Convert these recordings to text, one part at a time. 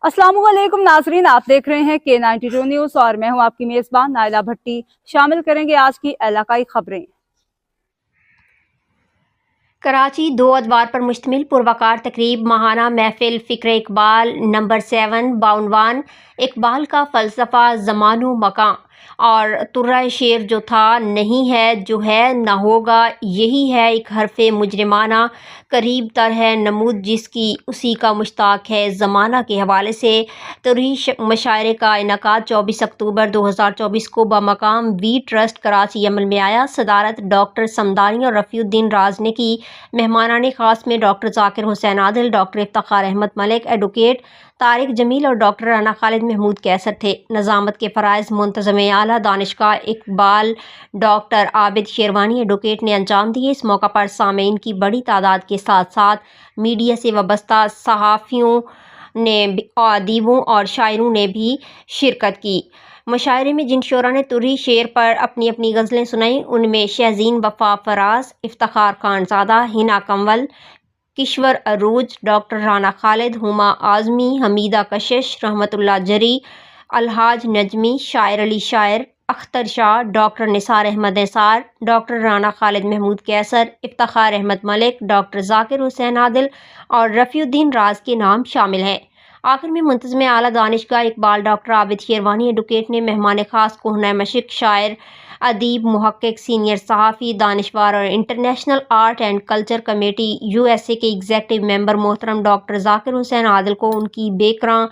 अस्सलाम वालेकुम नाजरीन, आप देख रहे हैं K92 न्यूज़ और मैं हूं आपकी मेज़बान नाइला भट्टी। शामिल करेंगे आज की इलाकाई खबरें। कराची 2 अदवार पर मुश्तमिल पुरवकार तकरीब माहाना महफिल फ़िक्र इकबाल नंबर 7 बाउनवान इकबाल का फ़लसफ़ा ज़मानो मकां और तुर्रा शेर जो था नहीं है जो है न होगा यही है एक हरफ़े मुजरिमाना करीब तर है नमूद जिसकी उसी का मुश्ताक है ज़माना के हवाले से तुर्री मशायरे का इनकाद 24 अक्टूबर 2024 को बमकाम वी ट्रस्ट कराची अमल में आया। सदारत डॉक्टर समदानी और रफ़ीउद्दीन राज ने की। मेहमानाने ख़ास में doctor Zakir Hussain Adil, doctor Iftikhar Ahmed Malik, advocate Tariq Jameel और डॉक्टर राना खालिद महमूद कैसर थे। नज़ामत के फ़राइज़ मुंतज़िम आला दानिशगाह इकबाल डॉक्टर आबिद शेरवानी एडवोकेट ने अंजाम दिए। इस मौका पर सामीन की बड़ी तादाद के साथ साथ मीडिया से वाबस्ता सहाफ़ियों ने अदीबों और शायरों ने भी शिरकत की। मुशायरे में जिन शोरा ने तुर्री शेर पर अपनी अपनी गज़लें सुनाई उनमें शहज़ीन वफ़ा फराज, इफ्तिखार खानज़ादा, हिना कंवल, किश्वर अरूज, डॉक्टर राना खालिद, हुमा आज़मी, हमीदा कशिश, रहमतुल्लाह जरी, अलहाज नजमी, शायर अली शायर, अख्तर शाह, डॉक्टर निसार अहमद निसार, डॉक्टर राना खालिद महमूद कैसर, इफ्तिखार अहमद मलिक, डॉक्टर ज़ाकिर हुसैन आदिल और रफ़ीउद्दीन राज के नाम शामिल हैं। आखिर में मुंतज़िम आला दानिशगाह इकबाल डॉक्टर आबिद शेरवानी एडवोकेट ने मेहमान खास कोहना मशिक शायर अदीब मुहक्किक सीनियर सहाफ़ी दानिशवार और international art and culture committee USA के एग्जेक्टिव मेंबर मोहतरम डॉक्टर ज़ाकिर हुसैन आदिल को उनकी बेकरां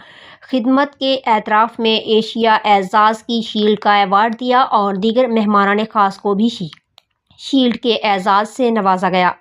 खिदमत के एतराफ़ में एशिया एजाज़ की शील्ड का एवार्ड दिया और दीगर मेहमानाने खास को भी शील्ड के एजाज़ से नवाजा गया।